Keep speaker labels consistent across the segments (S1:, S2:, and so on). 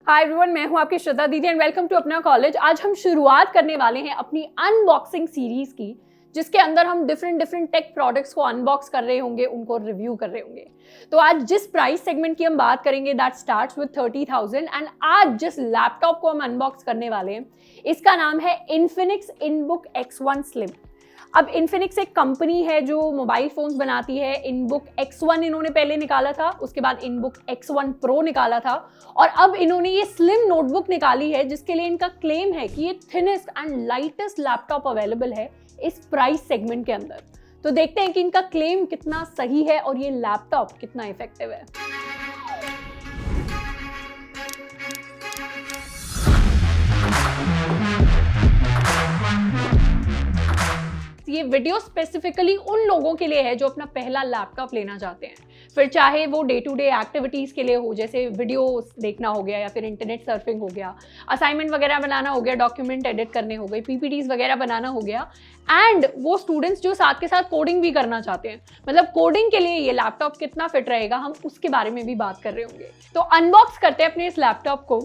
S1: Hi everyone, मैं हूं आपकी श्रद्धा दीदी एंड वेलकम टू अपना कॉलेज। आज हम शुरुआत करने वाले हैं अपनी अनबॉक्सिंग सीरीज की, जिसके अंदर हम डिफरेंट टेक प्रोडक्ट्स को अनबॉक्स कर रहे होंगे, उनको रिव्यू कर रहे होंगे। तो आज जिस प्राइस सेगमेंट की हम बात करेंगे दैट स्टार्ट्स विद 30,000 एंड आज जिस लैपटॉप को हम अनबॉक्स करने वाले हैं इसका नाम है इन्फिनिक्स इनबुक X1 स्लिम। अब इन्फिनिक्स एक कंपनी है जो मोबाइल फोन्स बनाती है। इनबुक X1 इन्होंने पहले निकाला था, उसके बाद इनबुक X1 प्रो निकाला था और अब इन्होंने ये स्लिम नोटबुक निकाली है जिसके लिए इनका क्लेम है कि ये thinnest and lightest laptop available है इस प्राइस सेगमेंट के अंदर। तो देखते हैं कि इनका क्लेम कितना सही है और ये लैपटॉप कितना इफेक्टिव है। ये वीडियो स्पेसिफिकली उन लोगों के लिए है जो अपना पहला लैपटॉप लेना चाहते हैं, फिर चाहे वो डे टू डे एक्टिविटीज़ के लिए हो, जैसे वीडियो देखना हो गया या फिर इंटरनेट सर्फिंग हो गया, असाइनमेंट वगैरह बनाना हो गया, डॉक्यूमेंट एडिट करने हो गए, पीपीटीज वगैरह बनाना हो गया, एंड वो स्टूडेंट्स जो साथ के साथ कोडिंग भी करना चाहते हैं। मतलब कोडिंग के लिए ये लैपटॉप कितना फिट रहेगा, हम उसके बारे में भी बात कर रहे होंगे। तो अनबॉक्स करते हैं अपने इस लैपटॉप को।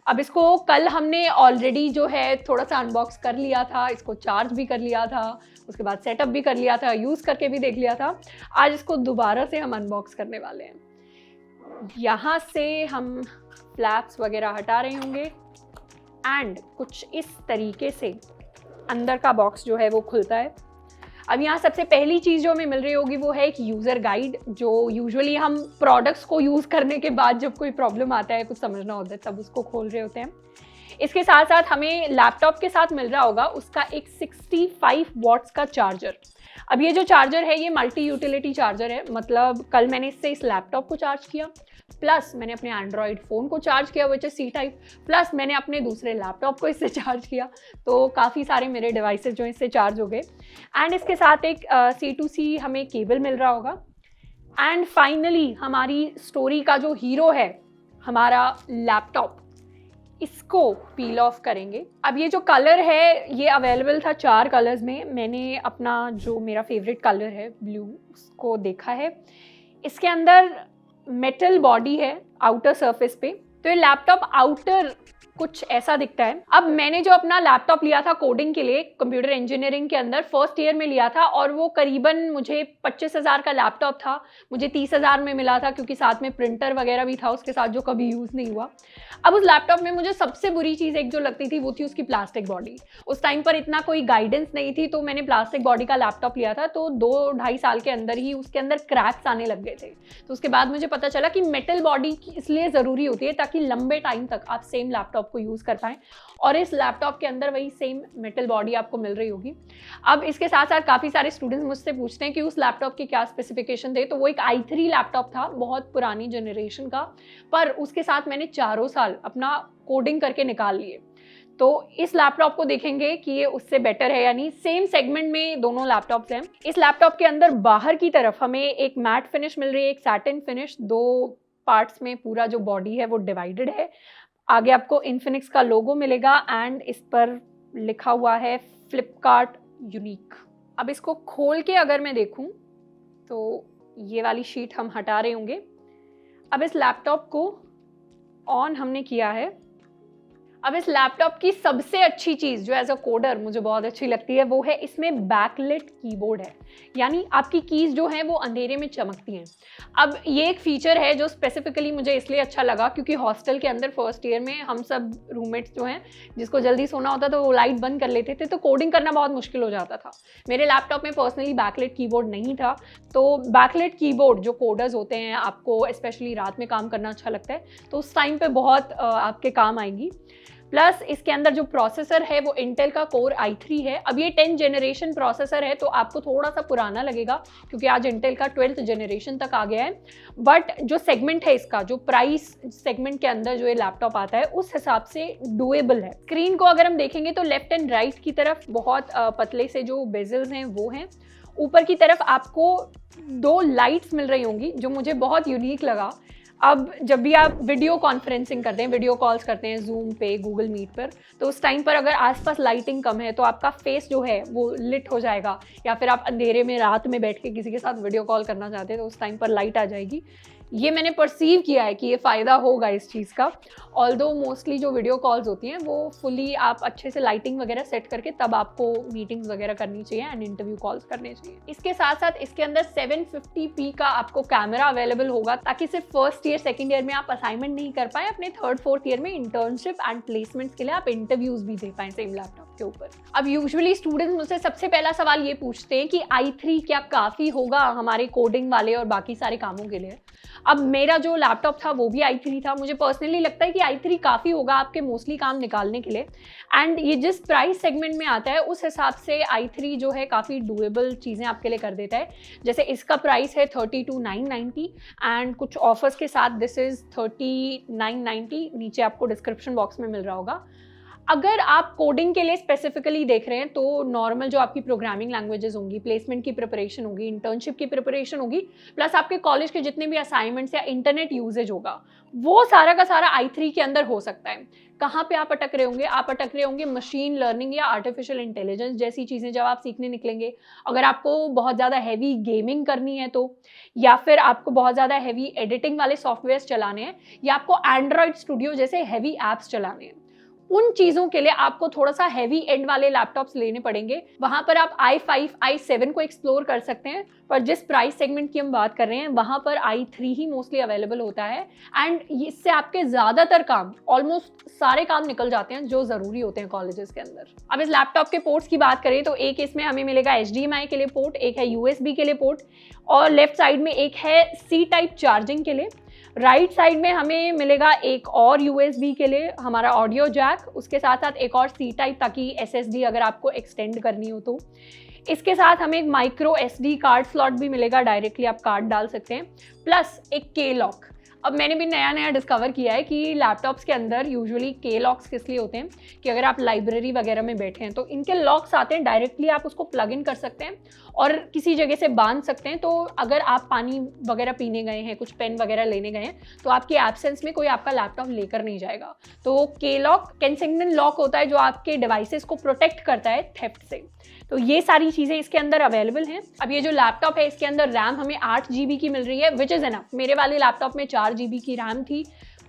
S1: अब इसको कल हमने ऑलरेडी जो है थोड़ा सा अनबॉक्स कर लिया था, इसको चार्ज भी कर लिया था, उसके बाद सेटअप भी कर लिया था, यूज़ करके भी देख लिया था। आज इसको दोबारा से हम अनबॉक्स करने वाले हैं। यहाँ से हम फ्लैप्स वगैरह हटा रहे होंगे एंड कुछ इस तरीके से अंदर का बॉक्स जो है वो खुलता है। अब यहाँ सबसे पहली चीज़ जो हमें मिल रही होगी वो है एक यूज़र गाइड, जो यूजुअली हम प्रोडक्ट्स को यूज़ करने के बाद जब कोई प्रॉब्लम आता है, कुछ समझना होता है, तब उसको खोल रहे होते हैं। इसके साथ साथ हमें लैपटॉप के साथ मिल रहा होगा उसका एक 65 वॉट्स का चार्जर। अब ये जो चार्जर है ये मल्टी यूटिलिटी चार्जर है, मतलब कल मैंने इससे इस लैपटॉप को चार्ज किया, प्लस मैंने अपने एंड्रॉयड फ़ोन को चार्ज किया which is C type, plus मैंने अपने दूसरे लैपटॉप को इससे चार्ज किया। तो काफ़ी सारे मेरे डिवाइसेस जो इससे चार्ज हो गए एंड इसके साथ एक C2C हमें केबल मिल रहा होगा। एंड फाइनली हमारी स्टोरी का जो हीरो है हमारा लैपटॉप, इसको पील ऑफ करेंगे। अब ये जो कलर है ये अवेलेबल था 4 कलर्स में, मैंने अपना जो मेरा फेवरेट कलर है ब्लू उसको देखा है। इसके अंदर मेटल बॉडी है आउटर सरफेस पे, तो ये लैपटॉप आउटर कुछ ऐसा दिखता है। अब मैंने जो अपना लैपटॉप लिया था कोडिंग के लिए कंप्यूटर इंजीनियरिंग के अंदर फर्स्ट ईयर में लिया था और वो करीबन मुझे 25,000 का लैपटॉप था, मुझे 30,000 में मिला था क्योंकि साथ में प्रिंटर वगैरह भी था उसके साथ जो कभी यूज़ नहीं हुआ। अब उस लैपटॉप में मुझे सबसे बुरी चीज़ एक जो लगती थी वो थी उसकी प्लास्टिक बॉडी। उस टाइम पर इतना कोई गाइडेंस नहीं थी तो मैंने प्लास्टिक बॉडी का लैपटॉप लिया था, तो 2-2.5 साल के अंदर ही उसके अंदर क्रैक्स आने लग गए थे। तो उसके बाद मुझे पता चला कि मेटल बॉडी इसलिए ज़रूरी होती है ताकि लंबे टाइम तक आप सेम लैपटॉप को यूज़ कर पाएँ, और इस लैपटॉप के अंदर वही सेम मेटल बॉडी आपको मिल रही होगी। अब इसके साथ साथ काफ़ी सारे स्टूडेंट्स मुझसे पूछते हैं कि उस लैपटॉप के क्या स्पेसिफिकेशन थे, तो वो एक i3 लैपटॉप था, बहुत पुरानी जनरेशन का, पर उसके साथ मैंने 4 साल अपना कोडिंग करके निकाल लिए। तो इस लैपटॉप को देखेंगे कि ये उससे बेटर है या नहीं। सेम सेगमेंट में दोनों लैपटॉप्स हैं। इस लैपटॉप के अंदर बाहर की तरफ हमें एक मैट फिनिश मिल रही है, एक सैटिन फिनिश, 2 पार्ट्स में पूरा जो बॉडी है वो डिवाइडेड है। आगे आपको इन्फिनिक्स का लोगो मिलेगा एंड इस पर लिखा हुआ है फ्लिपकार्ट यूनिक। अब इसको खोल के अगर मैं देखूं तो ये वाली शीट हम हटा रहे होंगे। अब इस लैपटॉप को ऑन हमने किया है। अब इस लैपटॉप की सबसे अच्छी चीज़ जो एज अ कोडर मुझे बहुत अच्छी लगती है वो है इसमें बैकलिट कीबोर्ड है, यानी आपकी कीज़ जो हैं वो अंधेरे में चमकती हैं। अब ये एक फीचर है जो स्पेसिफिकली मुझे इसलिए अच्छा लगा क्योंकि हॉस्टल के अंदर फर्स्ट ईयर में हम सब रूममेट्स जो हैं जिसको जल्दी सोना होता तो वो लाइट बंद कर लेते थे, तो कोडिंग करना बहुत मुश्किल हो जाता था। मेरे लैपटॉप में पर्सनली बैकलिट कीबोर्ड नहीं था, तो बैकलिट कीबोर्ड जो कोडर्स होते हैं आपको स्पेशली रात में काम करना अच्छा लगता है तो उस टाइम पे बहुत आपके काम आएगी। प्लस इसके अंदर जो प्रोसेसर है वो इंटेल का कोर i3 है। अब ये 10th जनरेशन प्रोसेसर है तो आपको थोड़ा सा पुराना लगेगा क्योंकि आज इंटेल का 12th जनरेशन तक आ गया है, बट जो सेगमेंट है इसका, जो प्राइस सेगमेंट के अंदर जो ये लैपटॉप आता है उस हिसाब से डुएबल है। स्क्रीन को अगर हम देखेंगे तो लेफ्ट एंड राइट की तरफ बहुत पतले से जो बेजल्स हैं वो हैं। ऊपर की तरफ आपको 2 लाइट्स मिल रही होंगी जो मुझे बहुत यूनिक लगा। अब जब भी आप वीडियो कॉन्फ्रेंसिंग करते हैं, वीडियो कॉल्स करते हैं जूम पे, गूगल मीट पर, तो उस टाइम पर अगर आसपास लाइटिंग कम है तो आपका फेस जो है वो लिट हो जाएगा, या फिर आप अंधेरे में रात में बैठ के किसी के साथ वीडियो कॉल करना चाहते हैं तो उस टाइम पर लाइट आ जाएगी। ये मैंने परसीव किया है कि ये फ़ायदा होगा इस चीज़ का। ऑल्दो मोस्टली जो वीडियो कॉल्स होती हैं वो फुली आप अच्छे से लाइटिंग वगैरह सेट करके तब आपको मीटिंग्स वगैरह करनी चाहिए एंड इंटरव्यू कॉल्स करने चाहिए। इसके साथ साथ इसके अंदर 750p का आपको कैमरा अवेलेबल होगा, ताकि सिर्फ फर्स्ट ईयर सेकेंड ईयर में आप असाइनमेंट नहीं कर पाए, अपने थर्ड फोर्थ ईयर में इंटर्नशिप एंड प्लेसमेंट्स के लिए आप इंटरव्यूज भी दे पाए सेम लैपटॉप के ऊपर। अब यूजुअली स्टूडेंट्स मुझसे सबसे पहला सवाल ये पूछते हैं कि i3 क्या काफ़ी होगा हमारे कोडिंग वाले और बाकी सारे कामों के लिए। अब मेरा जो लैपटॉप था वो भी i3 था। मुझे पर्सनली लगता है कि i3 काफ़ी होगा आपके मोस्टली काम निकालने के लिए, एंड ये जिस प्राइस सेगमेंट में आता है उस हिसाब से i3 जो है काफ़ी डूएबल चीज़ें आपके लिए कर देता है। जैसे इसका प्राइस है 32,990 एंड कुछ ऑफर्स के साथ दिस इज़ 3990, नीचे आपको डिस्क्रिप्शन बॉक्स में मिल रहा होगा। अगर आप कोडिंग के लिए स्पेसिफिकली देख रहे हैं तो नॉर्मल जो आपकी प्रोग्रामिंग लैंग्वेजेस होंगी, प्लेसमेंट की प्रिपरेशन होगी, इंटर्नशिप की प्रिपरेशन होगी, प्लस आपके कॉलेज के जितने भी असाइनमेंट्स या इंटरनेट यूजेज होगा, वो सारा का सारा i3 के अंदर हो सकता है। कहाँ पे आप अटक रहे होंगे? आप अटक रहे होंगे मशीन लर्निंग या आर्टिफिशियल इंटेलिजेंस जैसी चीज़ें जब आप सीखने निकलेंगे। अगर आपको बहुत ज़्यादा हैवी गेमिंग करनी है तो, या फिर आपको बहुत ज़्यादा हैवी एडिटिंग वाले सॉफ्टवेयर चलाने हैं, या आपको एंड्रॉयड स्टूडियो जैसे हैवी ऐप्स चलाने हैं, उन चीज़ों के लिए आपको थोड़ा सा हैवी एंड वाले लैपटॉप्स लेने पड़ेंगे। वहाँ पर आप i5, i7 को एक्सप्लोर कर सकते हैं, पर जिस प्राइस सेगमेंट की हम बात कर रहे हैं वहाँ पर i3 ही मोस्टली अवेलेबल होता है एंड इससे आपके ज़्यादातर काम, ऑलमोस्ट सारे काम निकल जाते हैं जो ज़रूरी होते हैं कॉलेजेस के अंदर। अब इस लैपटॉप के पोर्ट्स की बात करें तो एक इसमें हमें मिलेगा HDMI के लिए पोर्ट, एक है USB के लिए पोर्ट, और लेफ्ट साइड में एक है C टाइप चार्जिंग के लिए। राइट साइड में हमें मिलेगा एक और USB के लिए हमारा ऑडियो जैक, उसके साथ साथ एक और C टाइप ताकि SSD अगर आपको एक्सटेंड करनी हो तो। इसके साथ हमें एक माइक्रो SD कार्ड स्लॉट भी मिलेगा, डायरेक्टली आप कार्ड डाल सकते हैं, प्लस एक K-लॉक। अब मैंने भी नया डिस्कवर किया है कि लैपटॉप्स के अंदर यूजुअली K-लॉक्स किस लिए होते हैं कि अगर आप लाइब्रेरी वगैरह में बैठे हैं तो इनके लॉक्स आते हैं, डायरेक्टली आप उसको प्लग इन कर सकते हैं और किसी जगह से बांध सकते हैं। तो अगर आप पानी वगैरह पीने गए हैं, कुछ पेन वगैरह लेने गए हैं, तो आपके एब्सेंस में कोई आपका लैपटॉप लेकर नहीं जाएगा। तो K-लॉक केंसिंगटन लॉक होता है जो आपके डिवाइसेस को प्रोटेक्ट करता है थेफ्ट से। तो ये सारी चीज़ें इसके अंदर अवेलेबल हैं। अब ये जो लैपटॉप है इसके अंदर रैम हमें 8 GB की मिल रही है, विच इज़ एनफ। मेरे वाले लैपटॉप में 4 GB की रैम थी।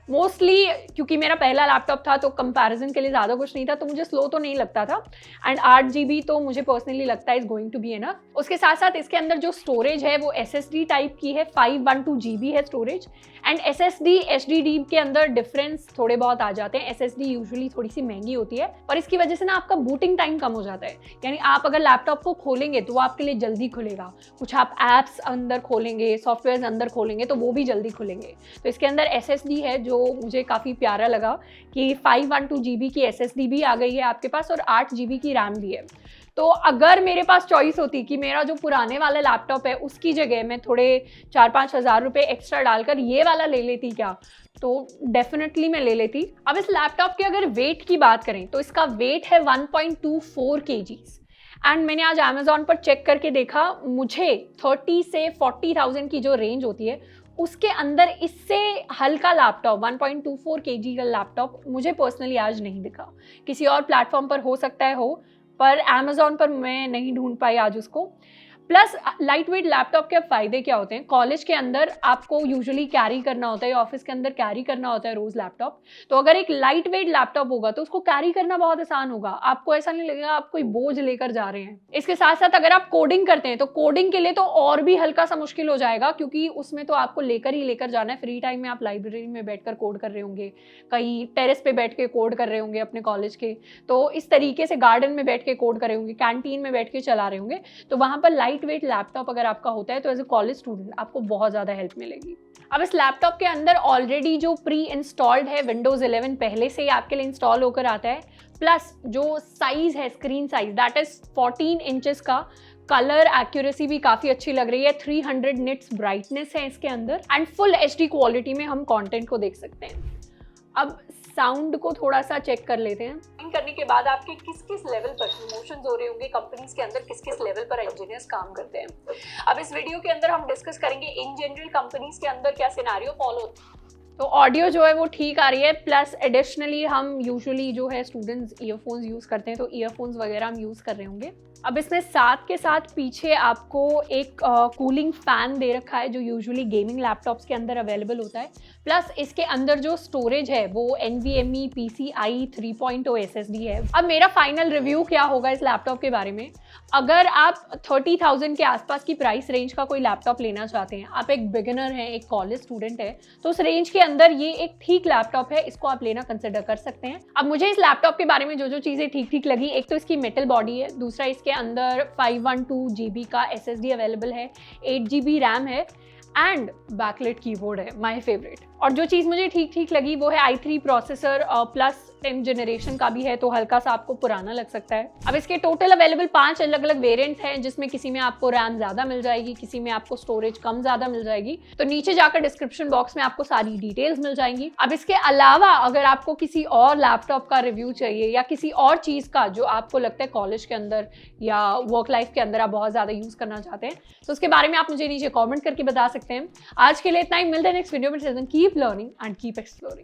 S1: मोस्टली क्योंकि मेरा पहला लैपटॉप था तो कंपैरिजन के लिए ज़्यादा कुछ नहीं था, तो मुझे स्लो तो नहीं लगता था, एंड 8 GB तो मुझे पर्सनली लगता है is going to be enough. उसके साथ साथ इसके अंदर जो स्टोरेज है वो SSD टाइप की है, 512 GB है स्टोरेज, एंड SSD HDD के अंदर डिफरेंस थोड़े बहुत आ जाते हैं। SSD यूजुअली थोड़ी सी महंगी होती है, पर इसकी वजह से ना आपका बूटिंग टाइम कम हो जाता है, यानी आप अगर लैपटॉप को खोलेंगे तो वो आपके लिए जल्दी खुलेगा। कुछ आप ऐप्स अंदर खोलेंगे, सॉफ्टवेयर अंदर खोलेंगे तो वो भी जल्दी खुलेंगे। तो इसके अंदर SSD है जो मुझे काफ़ी प्यारा लगा कि 512 GB की SSD भी आ गई है आपके पास और 8 GB की रैम भी है। तो अगर मेरे पास चॉइस होती कि मेरा जो पुराने वाला लैपटॉप है उसकी जगह मैं थोड़े 4-5 हज़ार रुपये एक्स्ट्रा डालकर ये वाला ले लेती क्या, तो डेफिनेटली मैं ले लेती। अब इस लैपटॉप के अगर वेट की बात करें तो इसका वेट है 1.24 kgs, एंड मैंने आज अमेजोन पर चेक करके देखा, मुझे 30 से 40,000 की जो रेंज होती है उसके अंदर इससे हल्का लैपटॉप 1.24 kg का लैपटॉप मुझे पर्सनली आज नहीं दिखा। किसी और प्लेटफॉर्म पर हो सकता है हो, पर अमेजोन पर मैं नहीं ढूंढ पाई आज उसको। प्लस लाइट वेट लैपटॉप के फ़ायदे क्या होते हैं, कॉलेज के अंदर आपको यूजुअली कैरी करना होता है, ऑफिस के अंदर कैरी करना होता है रोज़ लैपटॉप, तो अगर एक लाइट वेट लैपटॉप होगा तो उसको कैरी करना बहुत आसान होगा, आपको ऐसा नहीं लगेगा आप कोई बोझ लेकर जा रहे हैं। इसके साथ साथ अगर आप कोडिंग करते हैं तो कोडिंग के लिए तो और भी हल्का सा मुश्किल हो जाएगा, क्योंकि उसमें तो आपको लेकर जाना है। फ्री टाइम में आप लाइब्रेरी में बैठकर कोड कर रहे होंगे, कहीं टेरेस पे बैठ के कोड कर रहे होंगे अपने कॉलेज के, तो इस तरीके से गार्डन में बैठ के कोड कर रहे होंगे, कैंटीन में बैठ के चला रहे होंगे, तो वहाँ पर लाइट वेट लैपटॉप अगर आपका होता है तो एज ए कॉलेज स्टूडेंट आपको बहुत ज़्यादा हेल्प मिलेगी। अब इस लैपटॉप के अंदर ऑलरेडी जो प्री इंस्टॉल्ड है विंडोज़ 11 पहले से ही आपके लिए इंस्टॉल होकर आता है, प्लस जो साइज़ है screen size that is 14 inches का, कलर एक्यूरेसी भी काफ़ी अच्छी लग रही है, 300 निट्स ब्राइटनेस है इसके अंदर, एंड फुल HD क्वालिटी में हम कंटेंट को देख सकते हैं। अब साउंड को थोड़ा सा चेक कर लेते हैं। करने के बाद आपके किस किस लेवल पर प्रमोशंस हो रहे होंगे, कंपनीज के अंदर किस किस लेवल पर इंजीनियर्स काम करते हैं। अब इस वीडियो के अंदर हम डिस्कस करेंगे इन जनरल कंपनीज के अंदर क्या सिनेरियो फॉलो तो ऑडियो जो है वो ठीक आ रही है, प्लस एडिशनली हम यूजुअली जो है स्टूडेंट्स ईयरफोन्स यूज़ करते हैं, तो ईयरफोन्स वगैरह हम यूज़ कर रहे होंगे। अब इसमें साथ के साथ पीछे आपको एक कूलिंग फ़ैन दे रखा है जो यूजुअली गेमिंग लैपटॉप्स के अंदर अवेलेबल होता है, प्लस इसके अंदर जो स्टोरेज है वो NVMe PCIe 3.0 SSD है। अब मेरा फाइनल रिव्यू क्या होगा इस लैपटॉप के बारे में, अगर आप 30,000 के आसपास की प्राइस रेंज का कोई लैपटॉप लेना चाहते हैं, आप एक बिगिनर हैं, एक कॉलेज स्टूडेंट है, तो उस रेंज के अंदर ये एक ठीक लैपटॉप है, इसको आप लेना कंसिडर कर सकते हैं। अब मुझे इस लैपटॉप के बारे में जो चीज़ें ठीक ठीक लगी, एक तो इसकी मेटल बॉडी है, दूसरा इसके अंदर 512 GB का SSD अवेलेबल है, 8 GB रैम है एंड बैकलाइट कीबोर्ड है, माय फेवरेट। और जो चीज़ मुझे ठीक ठीक लगी वो है i3 processor plus 10th generation का भी है, तो हल्का सा आपको पुराना लग सकता है। अब इसके टोटल अवेलेबल 5 अलग अलग वेरिएंट्स हैं, जिसमें किसी में आपको रैम ज़्यादा मिल जाएगी, किसी में आपको स्टोरेज कम ज़्यादा मिल जाएगी। तो नीचे जाकर डिस्क्रिप्शन बॉक्स में आपको सारी डिटेल्स मिल जाएंगी। अब इसके अलावा अगर आपको किसी और लैपटॉप का रिव्यू चाहिए या किसी और चीज़ का जो आपको लगता है कॉलेज के अंदर या वर्क लाइफ के अंदर आप बहुत ज़्यादा यूज़ करना चाहते हैं, तो उसके बारे में आप मुझे नीचे कॉमेंट करके बता सकते हैं। आज के लिए इतना ही, मिलते हैं नेक्स्ट वीडियो में। Keep learning and keep exploring.